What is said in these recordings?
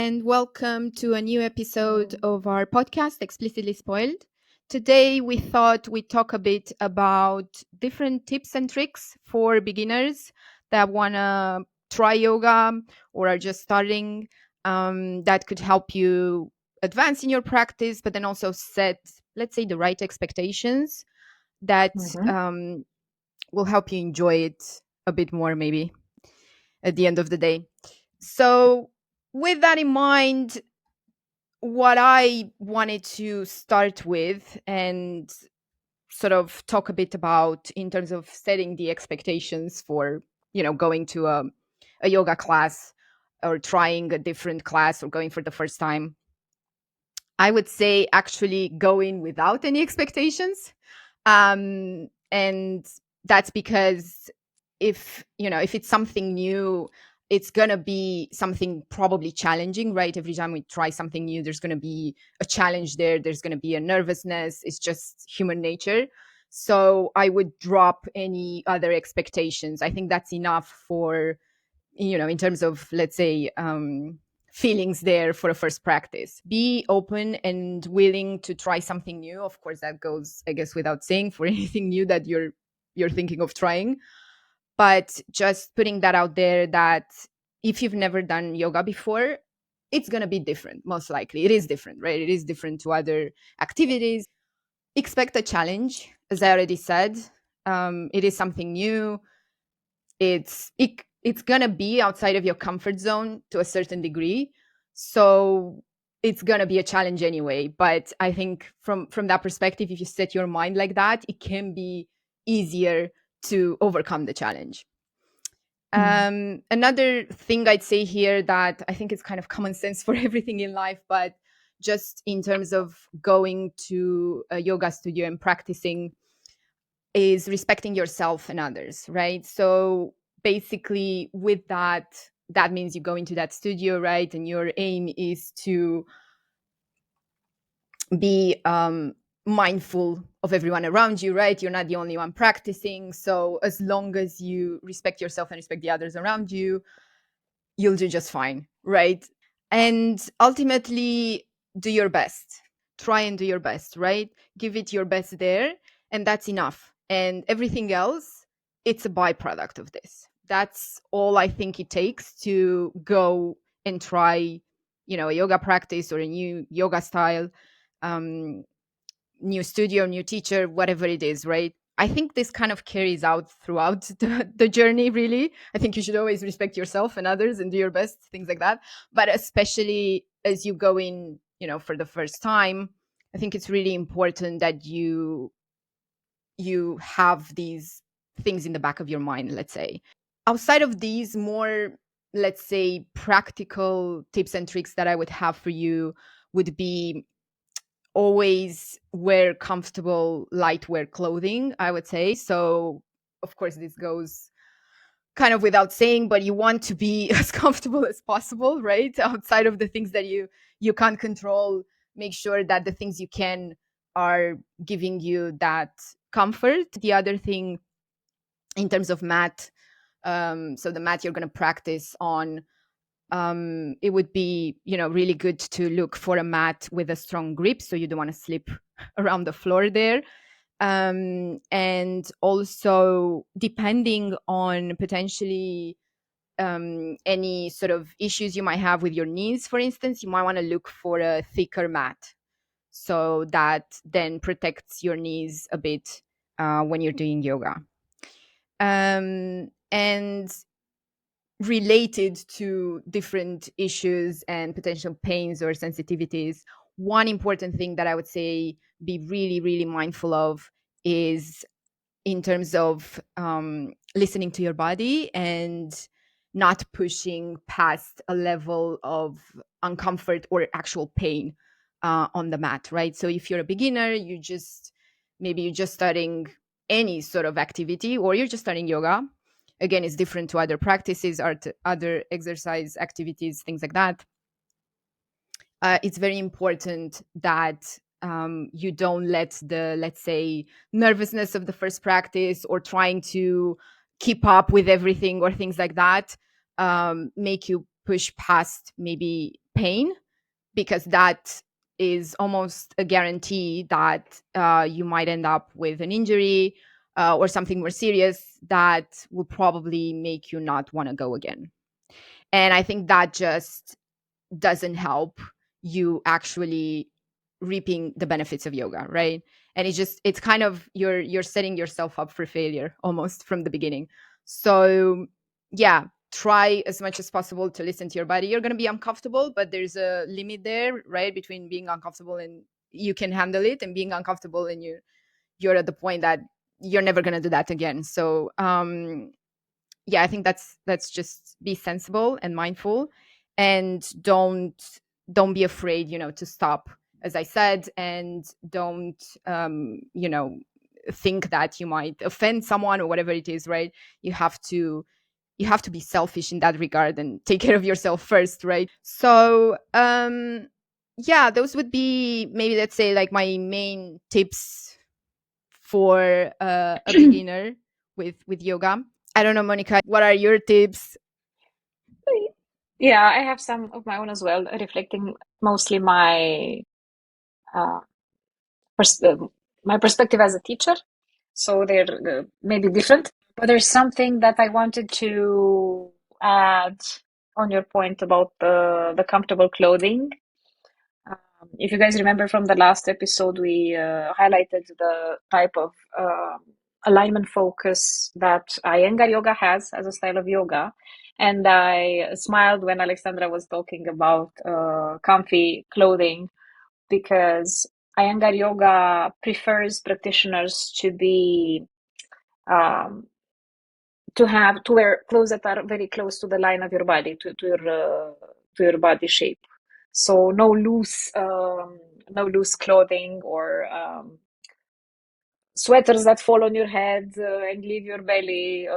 and welcome to a new episode of our podcast, Explicitly Spoiled. Today, we thought we'd talk a bit about different tips and tricks for beginners that want to try yoga or are just starting, that could help you advance in your practice, but then also set, let's say, the right expectations that Mhm. will help you enjoy it a bit more, maybe at the end of the day. So, with that in mind, what I wanted to start with and sort of talk a bit about in terms of setting the expectations for, going to a yoga class or trying a different class or going for the first time. I would say actually going without any expectations. And that's because if it's something new, it's going to be something probably challenging, right? Every time we try something new, there's going to be a challenge there. There's going to be a nervousness. It's just human nature. So I would drop any other expectations. I think that's enough for, in terms of, let's say, feelings there for a first practice. Be open and willing to try something new. Of course, that goes, I guess, without saying for anything new that you're thinking of trying. But just putting that out there, that if you've never done yoga before, it's going to be different. Most likely it is different, right? It is different to other activities. Expect a challenge, as I already said. It is something new. It's gonna be outside of your comfort zone to a certain degree, so it's gonna be a challenge anyway. But I think from that perspective, if you set your mind like that, it can be easier to overcome the challenge. Mm. Another thing I'd say here, that I think is kind of common sense for everything in life, but just in terms of going to a yoga studio and practicing, is respecting yourself and others, right? So basically, with that means you go into that studio, right? And your aim is to be mindful of everyone around you, right? You're not the only one practicing. So as long as you respect yourself and respect the others around you, you'll do just fine, right? And ultimately, do your best. Try and do your best, right? Give it your best there, and that's enough. And everything else, it's a byproduct of this. That's all I think it takes to go and try, a yoga practice or a new yoga style, um, new studio, new teacher, whatever it is, right? I think this kind of carries out throughout the journey, really. I think you should always respect yourself and others and do your best, things like that. But especially as you go in, for the first time, I think it's really important that you have these things in the back of your mind, let's say. Outside of these more, let's say, practical tips and tricks that I would have for you would be always wear comfortable lightwear clothing, I would say. So of course this goes kind of without saying, but you want to be as comfortable as possible, right? Outside of the things that you can't control, make sure that the things you can are giving you that comfort. The other thing, in terms of mat, so the mat you're going to practice on, it would be, really good to look for a mat with a strong grip, so you don't want to slip around the floor there. And also, depending on potentially any sort of issues you might have with your knees, for instance, you might want to look for a thicker mat, so that then protects your knees a bit when you're doing yoga. And related to different issues and potential pains or sensitivities, one important thing that I would say be really, really mindful of is in terms of listening to your body and not pushing past a level of uncomfort or actual pain on the mat, right? So if you're a beginner, maybe you're just starting any sort of activity, or you're just starting yoga. Again, it's different to other practices, other exercise activities, things like that. It's very important that you don't let the, let's say, nervousness of the first practice or trying to keep up with everything or things like that make you push past maybe pain, because that is almost a guarantee that you might end up with an injury or something more serious that will probably make you not want to go again. And I think that just doesn't help you actually reaping the benefits of yoga, right? And it's kind of you're setting yourself up for failure almost from the beginning. So yeah, try as much as possible to listen to your body. You're going to be uncomfortable, but there's a limit there, right, between being uncomfortable and you can handle it, and being uncomfortable and you're at the point that you're never going to do that again. So yeah, I think that's just be sensible and mindful, and don't be afraid, to stop, as I said, and don't think that you might offend someone or whatever it is, right? You have to be selfish in that regard and take care of yourself first, right? So yeah, those would be, maybe, let's say, like my main tips for a beginner with yoga. I don't know, Monica, what are your tips? Yeah, I have some of my own as well, reflecting mostly uh, pers my perspective as a teacher. So they're maybe different, but there's something that I wanted to add on your point about the comfortable clothing. If you guys remember from the last episode, we highlighted the type of alignment focus that Iyengar yoga has as a style of yoga. And I smiled when Alexandra was talking about comfy clothing, because Iyengar yoga prefers practitioners um, to wear clothes that are very close to the line of your body, to your body shape. So no loose clothing, or sweaters that fall on your head and leave your belly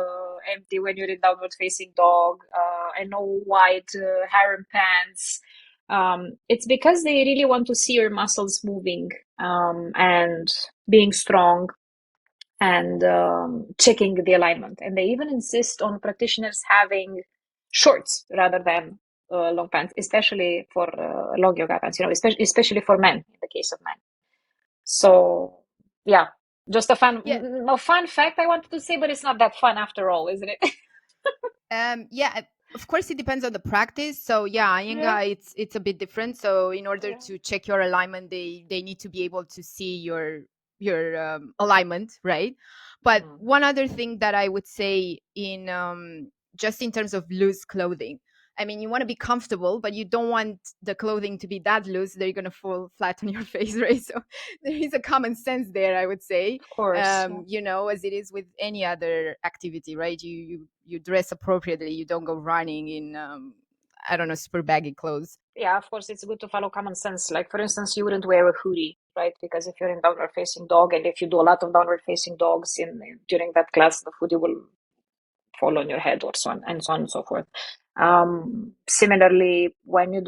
empty when you're in downward facing dog, and no white harem pants. It's because they really want to see your muscles moving, and being strong, and checking the alignment. And they even insist on practitioners having shorts rather than long pants, especially for long yoga pants, especially for men, in the case of men. So, yeah, just Yeah. no fun fact I wanted to say, but it's not that fun after all, isn't it? Yeah, of course it depends on the practice. So yeah, Yeah, Iyengar, it's a bit different. So in order yeah. to check your alignment, they need to be able to see your alignment, right? But Mm. one other thing that I would say, in just in terms of loose clothing, I mean, you want to be comfortable, but you don't want the clothing to be that loose that you're going to fall flat on your face, right? So there is a common sense there, I would say. Of course, yeah. As it is with any other activity, right? You dress appropriately. You don't go running in I don't know, super baggy clothes. Yeah, of course, it's good to follow common sense. Like, for instance, you wouldn't wear a hoodie, right? Because if you're in downward facing dog, and if you do a lot of downward facing dogs during that class, the hoodie will fall on your head, or so on and so on and so forth. Similarly, when you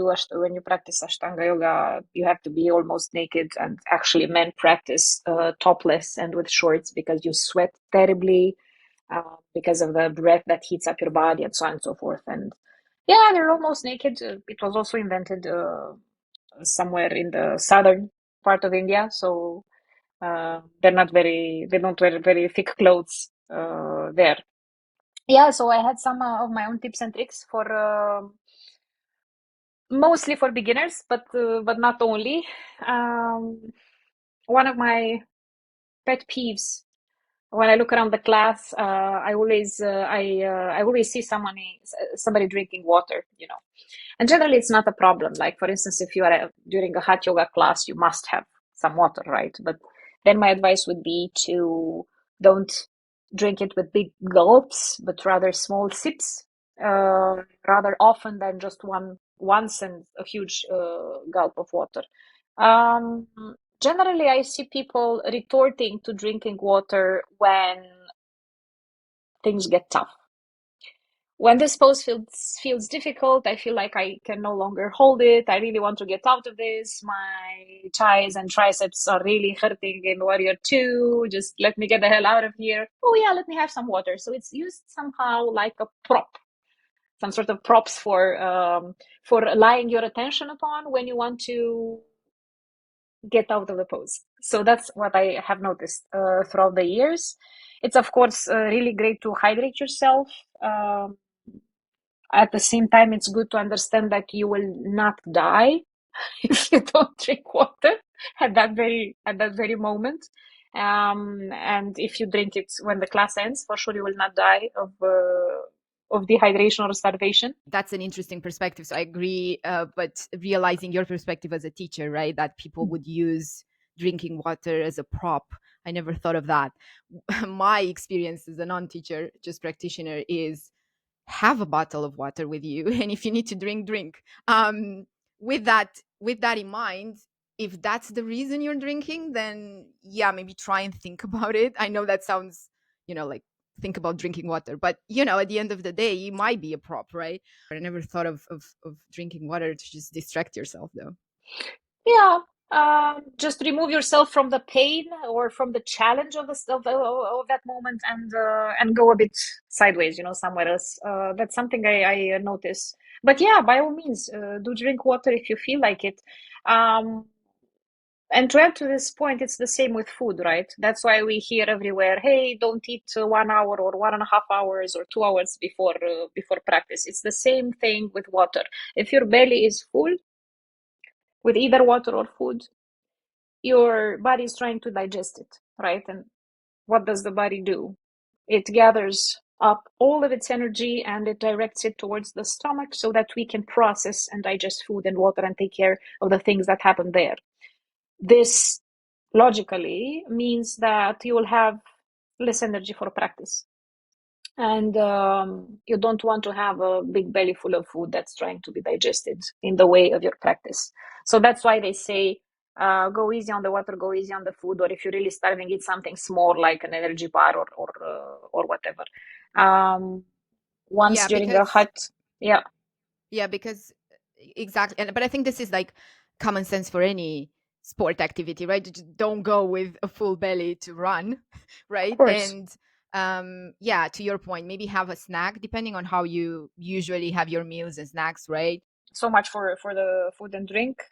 practice Ashtanga yoga, you have to be almost naked, and actually men practice topless and with shorts, because you sweat terribly, because of the breath that heats up your body, and so on and so forth. And yeah, they're almost naked. It was also invented somewhere in the southern part of India, so they don't wear very thick clothes there. Yeah, so I had some of my own tips and tricks for mostly for beginners, but not only. Um, One of my pet peeves when I look around the class, I always see somebody drinking water, and generally it's not a problem. Like, for instance, if you are during a hot yoga class, you must have some water, right? But then my advice would be to don't drink it with big gulps, but rather small sips, rather often than just once and a huge gulp of water. Um, Generally, I see people retorting to drinking water when things get tough. When this pose feels difficult, I feel like I can no longer hold it. I really want to get out of this. My thighs and triceps are really hurting in Warrior 2. Just let me get the hell out of here. Oh, yeah, let me have some water. So it's used somehow like a prop some sort of props for relying your attention upon when you want to get out of the pose. So that's what I have noticed throughout the years. It's of course really great to hydrate yourself. Um, at the same time, it's good to understand that you will not die if you don't drink water at that very moment. And if you drink it when the class ends, for sure you will not die of dehydration or starvation. That's an interesting perspective. So I agree, but realizing your perspective as a teacher, right, that people would use drinking water as a prop. I never thought of that. My experience as a non-teacher, just practitioner, is have a bottle of water with you, and if you need to drink. With that in mind, if that's the reason you're drinking, then yeah, maybe try and think about it. I know that sounds, like think about drinking water, but at the end of the day, it might be a prop, right? I never thought of drinking water to just distract yourself, though. Yeah, just remove yourself from the pain or from the challenge of that moment, and go a bit sideways, somewhere else. That's something I notice. But yeah, by all means, do drink water if you feel like it. Um, and to add to this point, it's the same with food, right? That's why we hear everywhere, "Hey, don't eat 1 hour or 1.5 hours or 2 hours before practice." It's the same thing with water. If your belly is full with either water or food, your body is trying to digest it, right? And what does the body do? It gathers up all of its energy and it directs it towards the stomach so that we can process and digest food and water and take care of the things that happen there. This logically means that you will have less energy for practice. And you don't want to have a big belly full of food that's trying to be digested in the way of your practice. So that's why they say, go easy on the water, go easy on the food, or if you're really starving, eat something small like an energy bar or whatever. Um, once Yeah, during a because hot, yeah, Yeah, because exactly. But I think this is like common sense for any sport activity, right? Just don't go with a full belly to run, of right? course. And yeah, to your point, maybe have a snack depending on how you usually have your meals and snacks, right? So much for the food and drink.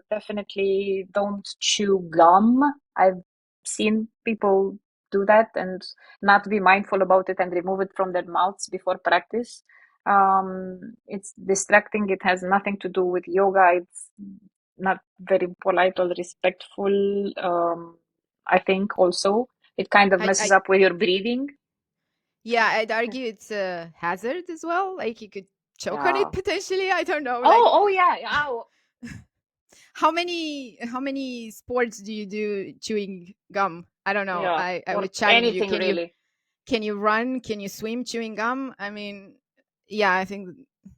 Definitely don't chew gum. I've seen people do that and not be mindful about it and remove it from their mouths before practice. It's distracting. It has nothing to do with yoga. It's not very polite or respectful. I think also it kind of I, messes I up with your breathing. yeah, I'd argue it's a hazard as well. Like you could choke on Yeah. it potentially. I don't know. Like Oh, yeah. Oh, how many sports do you do chewing gum? I don't know. yeah. I Or would challenge you. anything Can you really. Can you run? Can you swim chewing gum? I mean, yeah, I think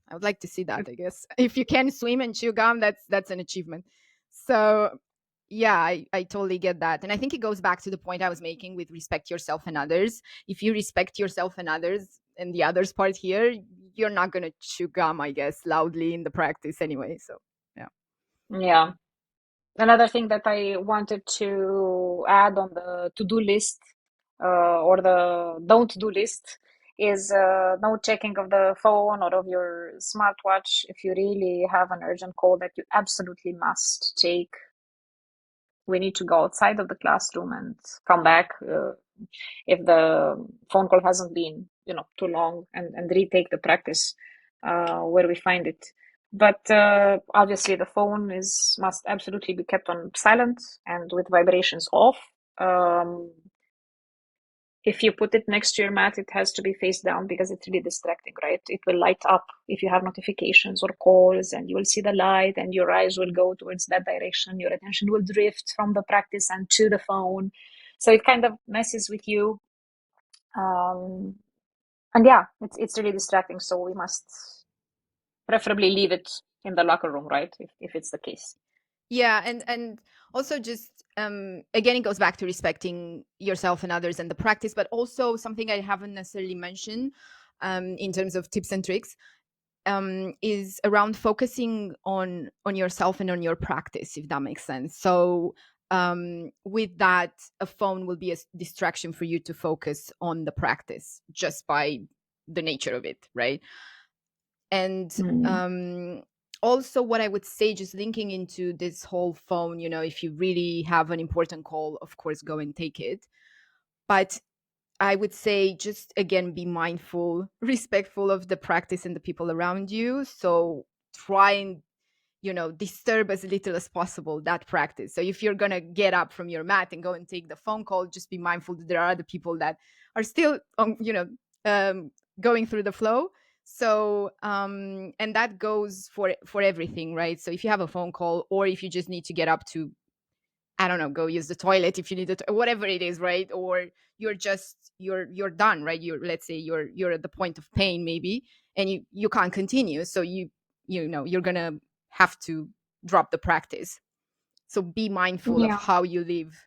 I would like to see that, I guess. If you can swim and chew gum, that's an achievement. So, yeah, I totally get that. And I think it goes back to the point I was making with respect yourself and others. If you respect yourself and others and the others part here, you're not going to chew gum, I guess, loudly in the practice anyway. So, yeah. Yeah. Another thing that I wanted to add on the to-do list or the don't do list is no checking of the phone or of your smartwatch if you really have an urgent call that you absolutely must take. We need to go outside of the classroom and come back if the phone call hasn't been, too long, and retake the practice where we find it. But obviously, the phone is must absolutely be kept on silent and with vibrations off. Um, if you put it next to your mat, it has to be face down because it's really distracting, right? It will light up if you have notifications or calls, and you will see the light, and your eyes will go towards that direction. Your attention will drift from the practice and to the phone. So it kind of messes with you. Um, and yeah, it's really distracting. So we must preferably leave it in the locker room, right? If it's the case. Yeah, and also just again, it goes back to respecting yourself and others and the practice, but also something I haven't necessarily mentioned in terms of tips and tricks is around focusing on yourself and on your practice, if that makes sense. So with that, a phone will be a distraction for you to focus on the practice just by the nature of it, right? And Mm. also, what I would say, just linking into this whole phone, if you really have an important call, of course, go and take it. But I would say, just again, be mindful, respectful of the practice and the people around you. So try and disturb as little as possible that practice. So if you're going to get up from your mat and go and take the phone call, just be mindful that there are other people that are still um, going through the flow. So and that goes for everything, right? So if you have a phone call, or if you just need to get up to, I don't know, go use the toilet if you need it, whatever it is, right? Or you're done, right? Let's say you're at the point of pain maybe, and you can't continue, so you're gonna have to drop the practice. So be mindful of Yeah. how you leave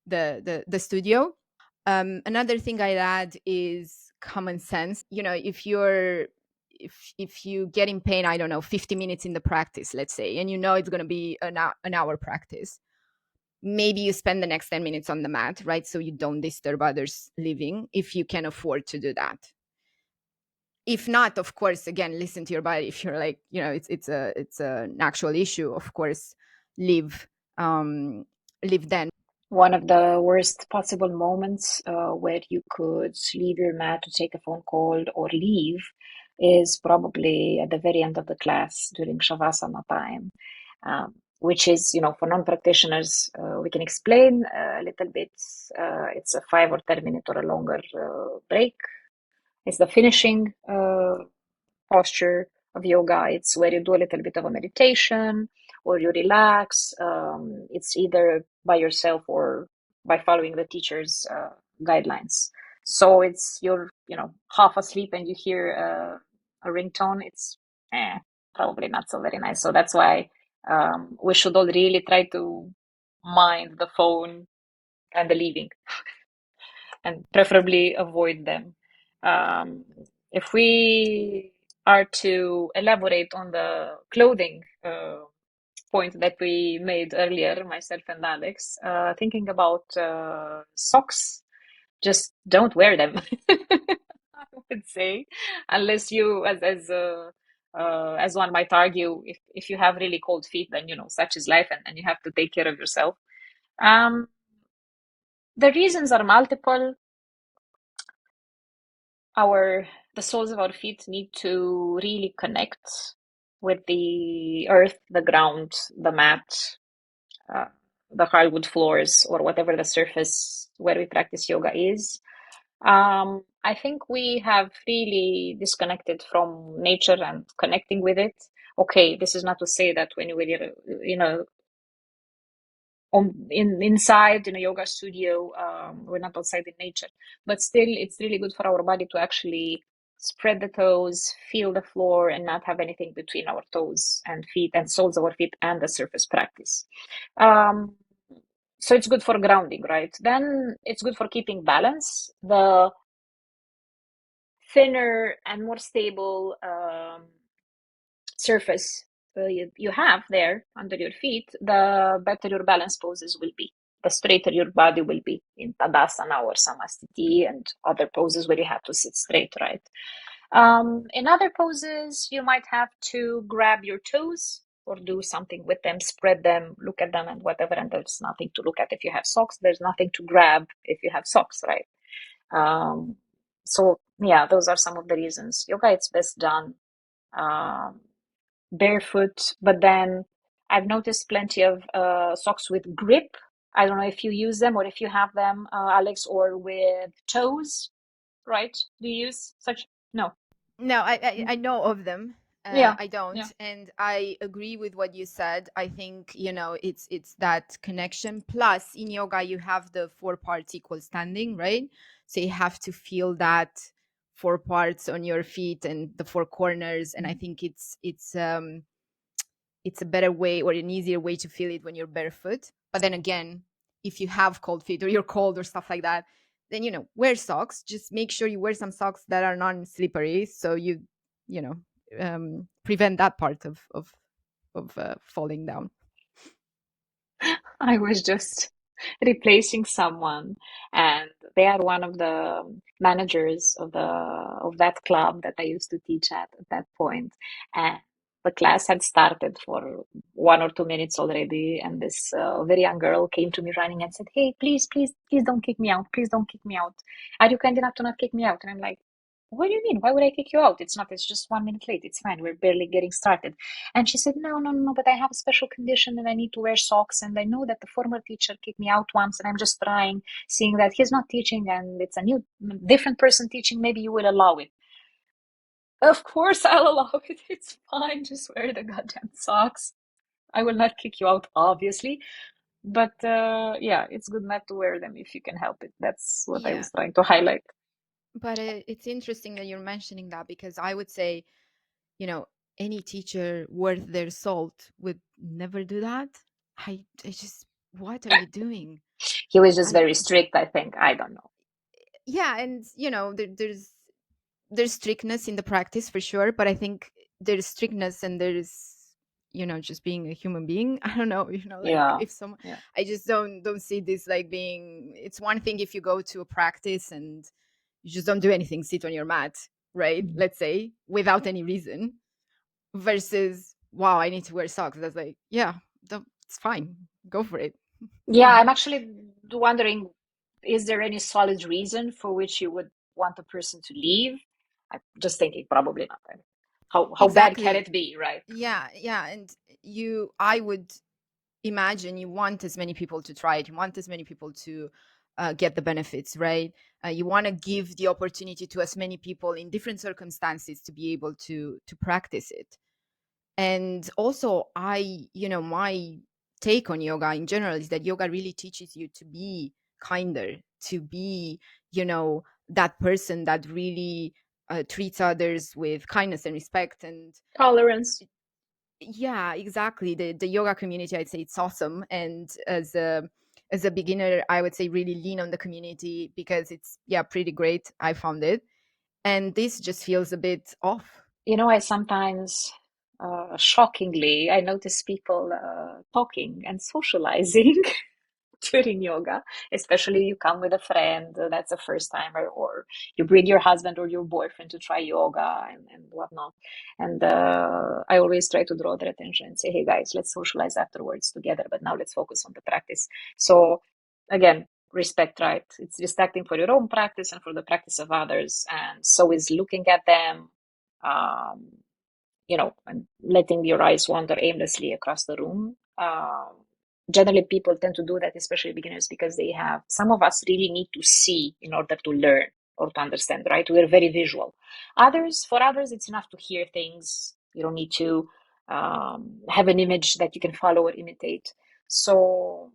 the studio. Another thing I'd add is common sense. If you get in pain, I don't know, 50 minutes in the practice, let's say, and it's going to be an hour practice, maybe you spend the next 10 minutes on the mat, right? So you don't disturb others living, if you can afford to do that. If not, of course, again, listen to your body. If you're like, it's an actual issue, of course, live live then. One of the worst possible moments where you could leave your mat to take a phone call or leave is probably at the very end of the class during Shavasana time, which is, for non-practitioners, we can explain a little bit. It's a 5 or 10 minute or a longer break. It's the finishing posture of yoga. It's where you do a little bit of a meditation or you relax. It's either by yourself or by following the teacher's guidelines. So it's you're half asleep and you hear a ringtone. It's probably not so very nice. So that's why we should all really try to mind the phone and the leaving and preferably avoid them. Um, if we are to elaborate on the clothing point that we made earlier, myself and Alex, thinking about socks, just don't wear them. I would say, unless you, as one might argue, if you have really cold feet, then such is life, and you have to take care of yourself. Um, the reasons are multiple. our the soles of our feet need to really connect with the earth, the ground, the mat, uh, the hardwood floors, or whatever the surface where we practice yoga is. I think we have really disconnected from nature and connecting with it. Okay, this is not to say that when you're, inside in a yoga studio, we're not outside in nature, but still it's really good for our body to actually spread the toes, feel the floor, and not have anything between our toes and feet and soles of our feet and the surface practice. um, so it's good for grounding, right? Then it's good for keeping balance. The thinner and more stable surface you have there under your feet, the better your balance poses will be. The straighter your body will be in Tadasana or Samastiti and other poses where you have to sit straight, right? In other poses, you might have to grab your toes or do something with them, spread them, look at them, and whatever. And there's nothing to look at if you have socks. There's nothing to grab if you have socks, right? Um, so, yeah, those are some of the reasons. Yoga, it's best done um, barefoot, but then I've noticed plenty of socks with grip. I don't know if you use them or if you have them, Alex, or with toes, right? Do you use such? No. No, I know of them. Yeah. I don't, Yeah. and I agree with what you said. I think it's that connection. Plus, in yoga, you have the four parts equal standing, right? So you have to feel that four parts on your feet and the four corners. And I think it's a better way or an easier way to feel it when you're barefoot. But then again, if you have cold feet or you're cold or stuff like that, then wear socks. Just make sure you wear some socks that are non-slippery, so you know prevent that part of falling down. I was just replacing someone, and they are one of the managers of that club that I used to teach at that point. And the class had started for 1 or 2 minutes already, and this very young girl came to me running and said, "Hey, please, please, please don't kick me out. Please don't kick me out. Are you kind enough to not kick me out?" And I'm like, "What do you mean? Why would I kick you out? It's not, it's just 1 minute late. It's fine. We're barely getting started." And she said, "No, no, no, but I have a special condition and I need to wear socks. And I know that the former teacher kicked me out once, and I'm just trying, seeing that he's not teaching and it's a new, different person teaching. Maybe you will allow it." Of course, I'll allow it. It's fine. Just wear the goddamn socks. I will not kick you out, obviously. But yeah, it's good not to wear them if you can help it. That's what I Yeah, was trying to highlight. but it's interesting that you're mentioning that, because I would say, you know, any teacher worth their salt would never do that. I just, what are you doing? He was just I very strict, I think. I don't know. Yeah, and there's strictness in the practice for sure, but I think there's strictness and there's, just being a human being. I don't know, like Yeah, if someone, yeah. I just don't see this like being. It's one thing if you go to a practice and you just don't do anything, sit on your mat, right? Mhm. Let's say without any reason, versus, wow, I need to wear socks. That's like, yeah, it's fine, go for it. Yeah, I'm actually wondering, is there any solid reason for which you would want a person to leave? I'm just thinking probably not. Right? How bad can Exactly. it be, right? Yeah, and I would imagine you want as many people to try it. You want as many people to get the benefits, right? You want to give the opportunity to as many people in different circumstances to be able to practice it. And also, my take on yoga in general is that yoga really teaches you to be kinder, to be, that person that really treats others with kindness and respect. And Tolerance. yeah, exactly. The yoga community, I'd say it's awesome. And as a beginner, I would say really lean on the community, because it's, yeah, pretty great. I found it. And this just feels a bit off. I sometimes, shockingly, I notice people talking and socializing during yoga, especially you come with a friend that's a first timer, or you bring your husband or your boyfriend to try yoga and whatnot. And I always try to draw their attention and say, "Hey guys, let's socialize afterwards together, but now let's focus on the practice." So again, respect, right? It's respecting for your own practice and for the practice of others. And so is looking at them, um, and letting your eyes wander aimlessly across the room. Generally, people tend to do that, especially beginners, because some of us really need to see in order to learn or to understand, right? We're very visual. For others, it's enough to hear things. You don't need to have an image that you can follow or imitate. So,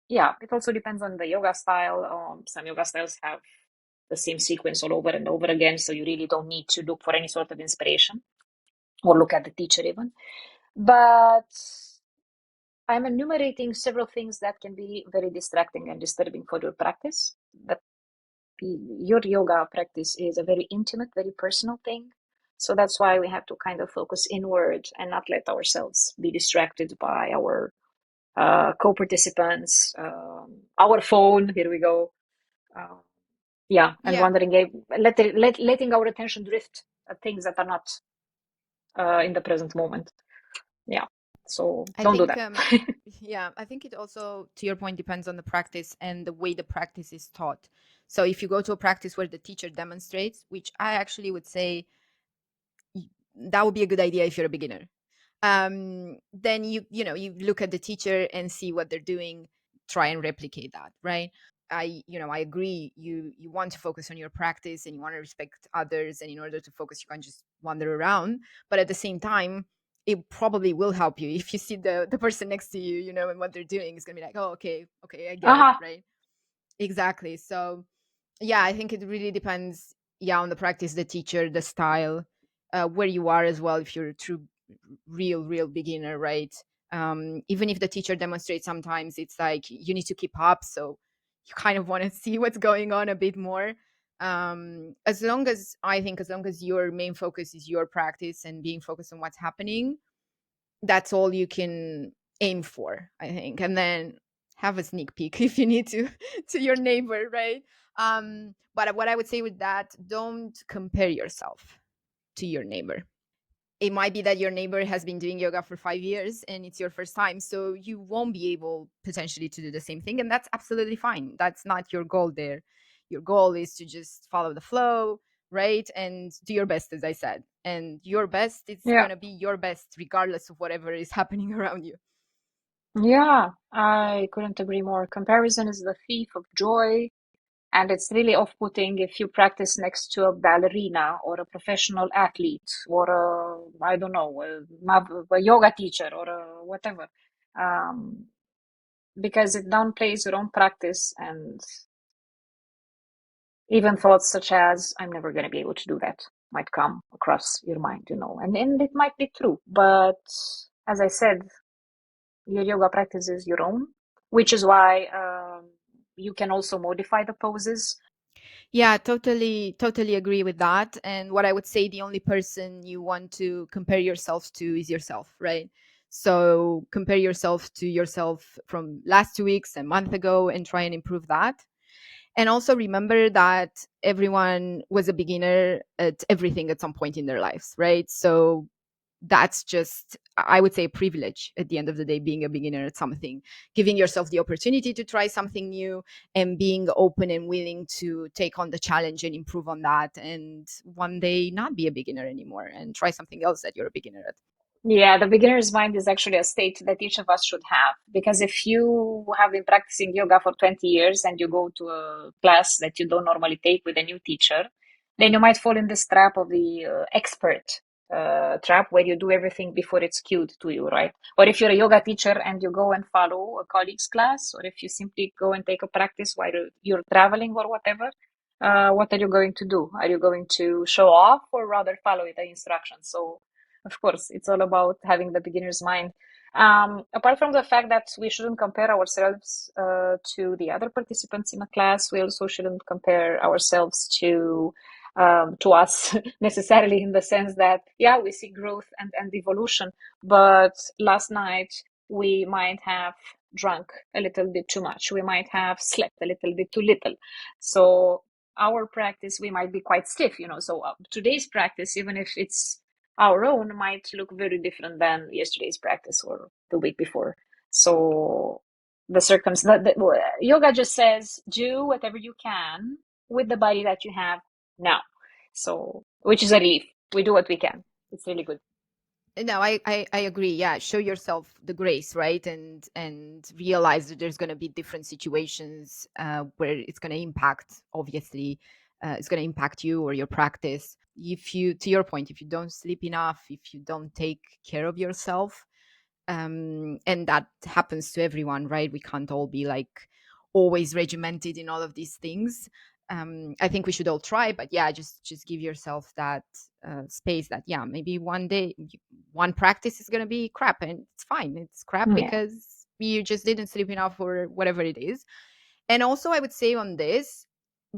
yeah, it also depends on the yoga style. Some yoga styles have the same sequence all over and over again, so you really don't need to look for any sort of inspiration or look at the teacher even. But I'm enumerating several things that can be very distracting and disturbing for your practice. That your yoga practice is a very intimate, very personal thing. So that's why we have to kind of focus inward and not let ourselves be distracted by our co-participants, our phone. Here we go. Uh, yeah, and Yeah, wondering, letting our attention drift at things that are not in the present moment. Yeah. So I don't do think that. yeah, I think it also, to your point, depends on the practice and the way the practice is taught. So if you go to a practice where the teacher demonstrates, which I actually would say that would be a good idea if you're a beginner, then you look at the teacher and see what they're doing, try and replicate that, right? I agree, you want to focus on your practice and you want to respect others, and in order to focus you can't just wander around. But at the same time, it probably will help you if you see the person next to you, and what they're doing is going to be like, oh, okay, I get it, Uh-huh. right? Exactly. So yeah, I think it really depends, yeah, on the practice, the teacher, the style, where you are as well. If you're a true real beginner, right? Even if the teacher demonstrates, sometimes it's like you need to keep up, so you kind of want to see what's going on a bit more. As long as your main focus is your practice and being focused on what's happening, that's all you can aim for, I think. And then have a sneak peek if you need to to your neighbor, right? But what I would say with that, don't compare yourself to your neighbor. It might be that your neighbor has been doing yoga for 5 years and it's your first time, so you won't be able potentially to do the same thing, and that's absolutely fine. That's not your goal there. Your goal is to just follow the flow, right, and do your best, as I said, and your best is Yeah. going to be your best regardless of whatever is happening around you. Yeah, I couldn't agree more. Comparison is the thief of joy, and it's really off-putting if you practice next to a ballerina or a professional athlete or I don't know, a yoga teacher or a whatever, um, because it downplays your own practice, and even thoughts such as "I'm never going to be able to do that" might come across your mind, and it might be true, but as I said, your yoga practice is your own, which is why you can also modify the poses. Yeah, totally agree with that. And what I would say, the only person you want to compare yourself to is yourself, right? So compare yourself to yourself from last 2 weeks, a month ago, and try and improve that. And also remember that everyone was a beginner at everything at some point in their lives, right? So that's just, I would say, a privilege at the end of the day, being a beginner at something, giving yourself the opportunity to try something new and being open and willing to take on the challenge and improve on that, and one day not be a beginner anymore and try something else that you're a beginner at. Yeah, the beginner's mind is actually a state that each of us should have. Because if you have been practicing yoga for 20 years and you go to a class that you don't normally take with a new teacher, then you might fall in this trap of the expert trap where you do everything before it's cued to you, right? Or if you're a yoga teacher and you go and follow a colleague's class, or if you simply go and take a practice while you're traveling or whatever, what are you going to do? Are you going to show off or rather follow the instructions? So, of course, it's all about having the beginner's mind. Apart from the fact that we shouldn't compare ourselves to the other participants in a class, we also shouldn't compare ourselves to us necessarily, in the sense that, yeah, we see growth and evolution, but last night we might have drunk a little bit too much. We might have slept a little bit too little. So our practice, we might be quite stiff, So today's practice, even if it's our own, might look very different than yesterday's practice or the week before. So yoga just says do whatever you can with the body that you have now. So, which is a relief. We do what we can. It's really good. No, I agree. Yeah, show yourself the grace, right, and realize that there's going to be different situations where it's going to impact. Obviously, it's going to impact you or your practice. If you, to your point, if you don't sleep enough, if you don't take care of yourself, and that happens to everyone, right? We can't all be like always regimented in all of these things. I think we should all try, but yeah, just give yourself that space that, yeah, maybe one day one practice is going to be crap, and it's fine. It's crap Yeah. because you just didn't sleep enough or whatever it is. And also, I would say on this,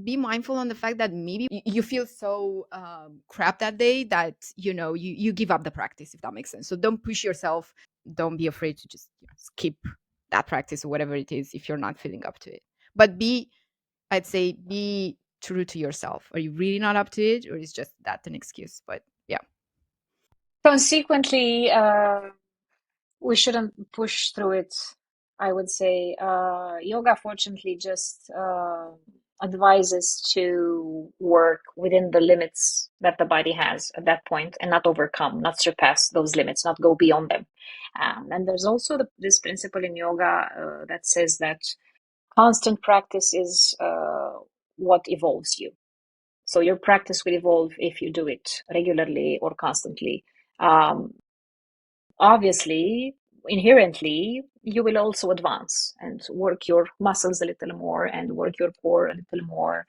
be mindful on the fact that maybe you feel so crap that day that you give up the practice, if that makes sense. So don't push yourself. Don't be afraid to just skip that practice or whatever it is if you're not feeling up to it. But I'd say, be true to yourself. Are you really not up to it, or is just that an excuse? But yeah. Consequently, we shouldn't push through it, I would say. Yoga, fortunately, just advises to work within the limits that the body has at that point and not overcome, not surpass those limits, not go beyond them. And there's also this principle in yoga that says that constant practice is what evolves you. So your practice will evolve if you do it regularly or constantly. Um, Obviously, inherently, you will also advance and work your muscles a little more and work your core a little more.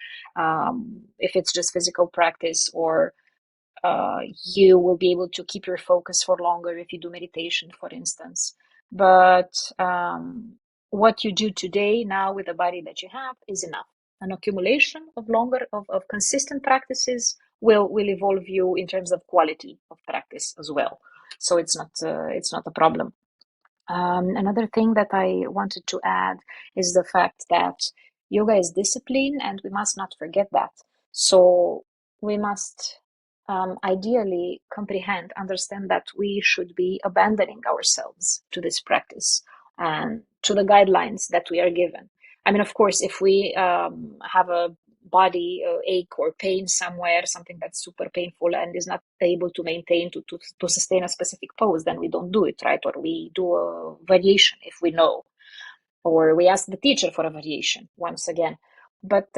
If it's just physical practice, or you will be able to keep your focus for longer if you do meditation, for instance. But what you do today, now, with the body that you have, is enough. An accumulation of longer, of consistent practices will evolve you in terms of quality of practice as well. So it's not a problem. Another thing that I wanted to add is the fact that yoga is discipline, and we must not forget that. So we must ideally comprehend, understand that we should be abandoning ourselves to this practice and to the guidelines that we are given. I mean, of course, if we have a body ache or pain somewhere, something that's super painful and is not able to maintain to sustain a specific pose, then we don't do it, right? Or we do a variation if we know, or we ask the teacher for a variation once again. But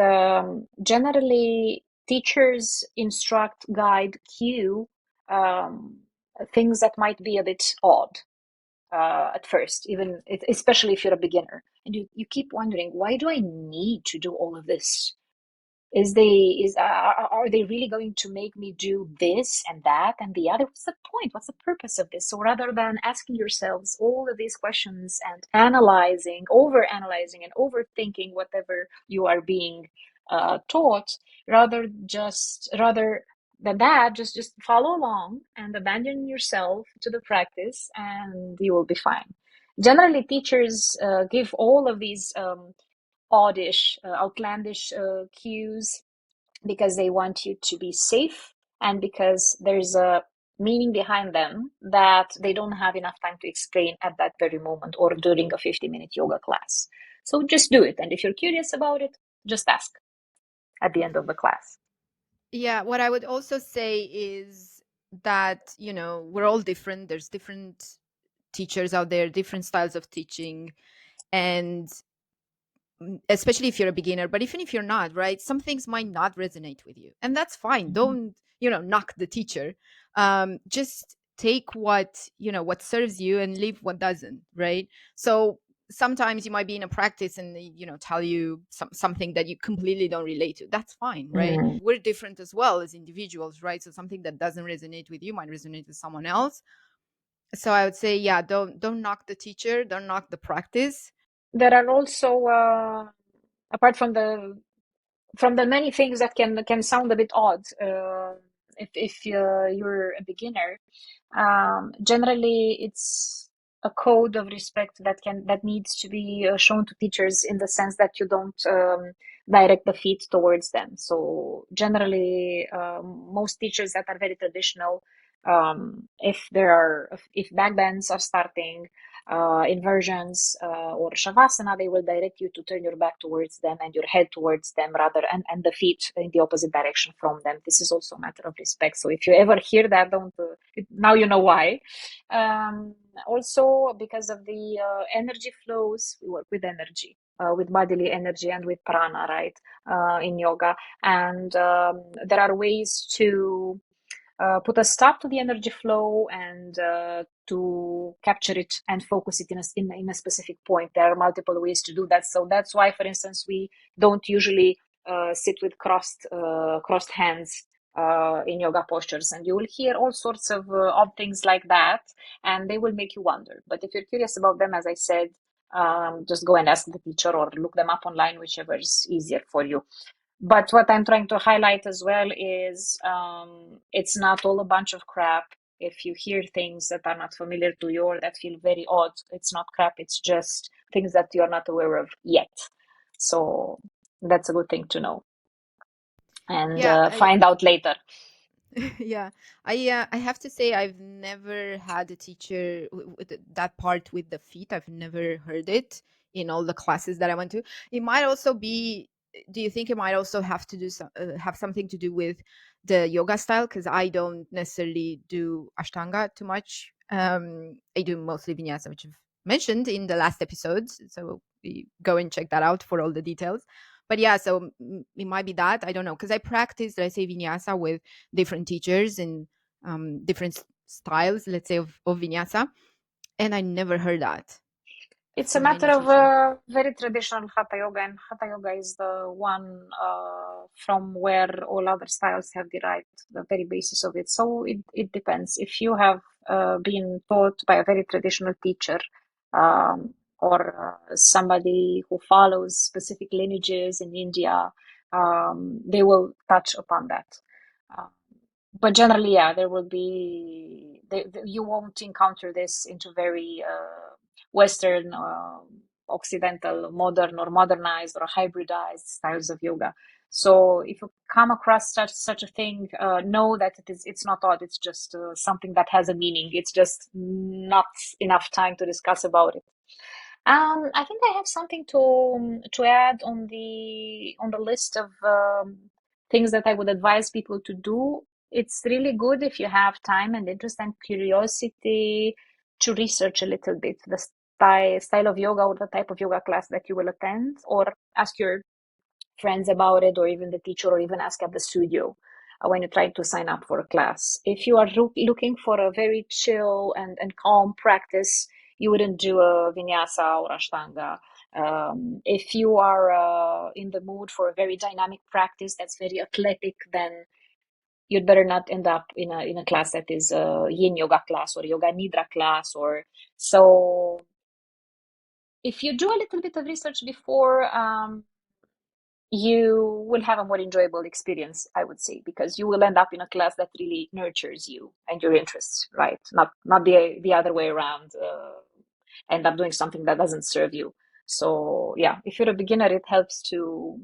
generally, teachers instruct, guide, cue um, things that might be a bit odd at first, even especially if you're a beginner, and you keep wondering, why do I need to do all of this? Are they really going to make me do this and that and the other? What's the point? What's the purpose of this? So rather than asking yourselves all of these questions and analyzing, over analyzing, and overthinking whatever you are being taught, rather than that, just follow along and abandon yourself to the practice, and you will be fine. Generally, teachers give all of these oddish, outlandish cues because they want you to be safe, and because there's a meaning behind them that they don't have enough time to explain at that very moment or during a 50-minute yoga class. So just do it. And if you're curious about it, just ask at the end of the class. Yeah, what I would also say is that, we're all different. There's different teachers out there, different styles of teaching. And especially if you're a beginner, but even if you're not, right, some things might not resonate with you, and that's fine. Mhm. Don't, knock the teacher. Just take what serves you and leave what doesn't, right? So sometimes you might be in a practice and they, tell you something that you completely don't relate to. That's fine, right? Mm. We're different as well as individuals, right? So something that doesn't resonate with you might resonate with someone else. So I would say, yeah, don't knock the teacher, don't knock the practice. There are also, apart from the many things that can sound a bit odd, if you're a beginner, generally it's a code of respect that needs to be shown to teachers, in the sense that you don't direct the feet towards them. So generally, most teachers that are very traditional, if backbends are starting, inversions, or shavasana, they will direct you to turn your back towards them and your head towards them, rather, and the feet in the opposite direction from them. This is also a matter of respect. So if you ever hear that, don't now you know why. Also, because of the energy flows, we work with energy. With bodily energy and with prana, right, in yoga. And there are ways to put a stop to the energy flow, and to capture it and focus it in a specific point. There are multiple ways to do that. So that's why, for instance, we don't usually sit with crossed hands in yoga postures, and you will hear all sorts of odd things like that, and they will make you wonder. But if you're curious about them, as I said, just go and ask the teacher or look them up online, whichever is easier for you. But what I'm trying to highlight as well is, it's not all a bunch of crap. If you hear things that are not familiar to you or that feel very odd, it's not crap. It's just things that you're not aware of yet. So that's a good thing to know and Yeah, find out later. yeah, I have to say I've never had a teacher with that part with the feet. I've never heard it in all the classes that I went to. It might also be. Do you think it might also have to do have something to do with the yoga style? Because I don't necessarily do Ashtanga too much. I do mostly Vinyasa, which I've mentioned in the last episodes. So go and check that out for all the details. But yeah, so it might be that, I don't know, because I practiced, let's say, Vinyasa with different teachers and different styles, let's say, of vinyasa, and I never heard that It's a from matter any of teacher. very traditional hatha yoga, and hatha yoga is the one from where all other styles have derived the very basis of it. So it depends. If you have been taught by a very traditional teacher, or somebody who follows specific lineages in India, they will touch upon that. Uh, but generally, yeah, there will be you won't encounter this into very Western, Occidental, modern or modernized or hybridized styles of yoga. So if you come across such a thing, know that it's not odd. It's just something that has a meaning. It's just not enough time to discuss about it. I think I have something to add on the list of things that I would advise people to do. It's really good if you have time and interest and curiosity to research a little bit the style of yoga or the type of yoga class that you will attend, or ask your friends about it, or even the teacher, or even ask at the studio when you try to sign up for a class. If you are looking for a very chill and calm practice, you wouldn't do a vinyasa or ashtanga. If you are in the mood for a very dynamic practice that's very athletic, then you'd better not end up in a class that is a yin yoga class or yoga nidra class. Or so if you do a little bit of research before, you will have a more enjoyable experience, I would say, because you will end up in a class that really nurtures you and your interests, right? Not the other way around. End up doing something that doesn't serve you. So yeah, if you're a beginner, it helps to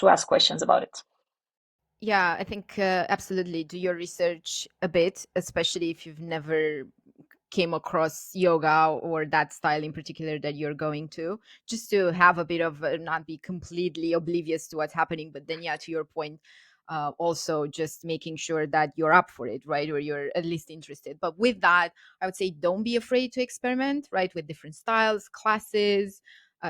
ask questions about it. Yeah, I think absolutely do your research a bit, especially if you've never came across yoga or that style in particular that you're going to, just to have a bit of not be completely oblivious to what's happening. But then, yeah, to your point, also just making sure that you're up for it, right? Or you're at least interested. But with that, I would say don't be afraid to experiment, right? With different styles, classes,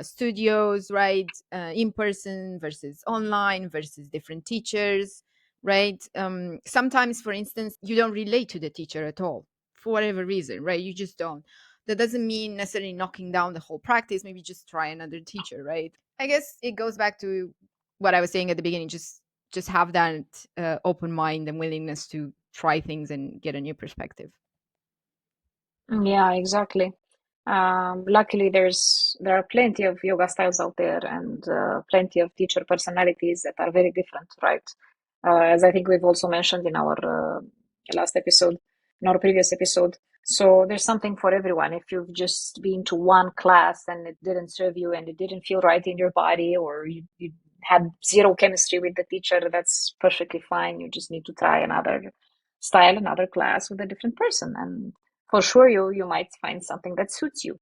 studios, right? In person versus online versus different teachers, right? Sometimes, for instance, you don't relate to the teacher at all for whatever reason, right? You just don't. That doesn't mean necessarily knocking down the whole practice. Maybe just try another teacher, right? I guess it goes back to what I was saying at the beginning. Just have that open mind and willingness to try things and get a new perspective. Yeah, exactly. Luckily, there are plenty of yoga styles out there, and plenty of teacher personalities that are very different, right? As I think we've also mentioned in our last episode, in our previous episode. So there's something for everyone. If you've just been to one class and it didn't serve you and it didn't feel right in your body, or you had zero chemistry with the teacher, that's perfectly fine. You just need to try another style, another class with a different person, and for sure you might find something that suits you.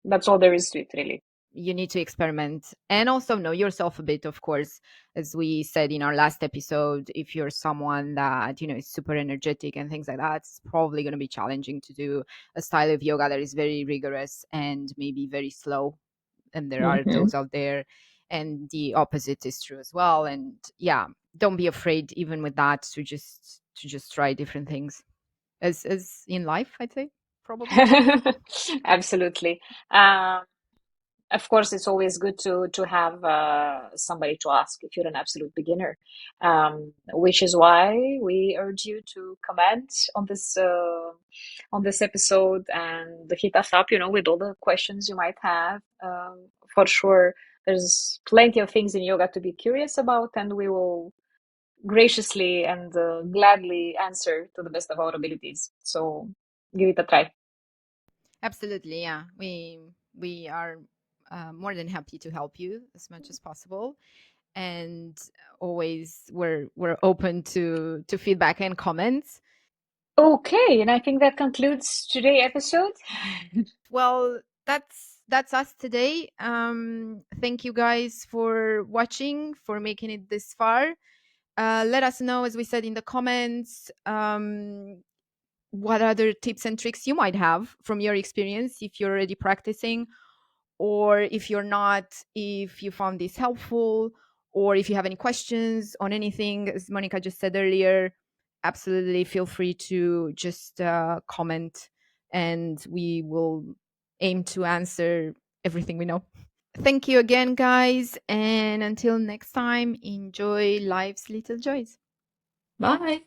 That's all there is to it, really. You need to experiment and also know yourself a bit, of course. As we said in our last episode, if you're someone that is super energetic and things like that, it's probably going to be challenging to do a style of yoga that is very rigorous and maybe very slow, and there are Hmm. those out there. And the opposite is true as well. And yeah, don't be afraid even with that to just try different things, as in life, I'd say, probably. Absolutely. um, of course, it's always good to have somebody to ask if you're an absolute beginner, which is why we urge you to comment on this episode and hit us up, with all the questions you might have. For sure, there's plenty of things in yoga to be curious about, and we will graciously and gladly answer to the best of our abilities. So give it a try. Absolutely, yeah. We are more than happy to help you as much as possible, and always we're open to feedback and comments. Okay, and I think that concludes today's episode. Well, that's us today. Thank you guys for watching, for making it this far. Let us know, as we said in the comments, what other tips and tricks you might have from your experience if you're already practicing, or if you're not, if you found this helpful, or if you have any questions on anything, as Monica just said earlier, absolutely feel free to just comment, and we will aim to answer everything we know. Thank you again, guys, and until next time, enjoy life's little joys. Bye.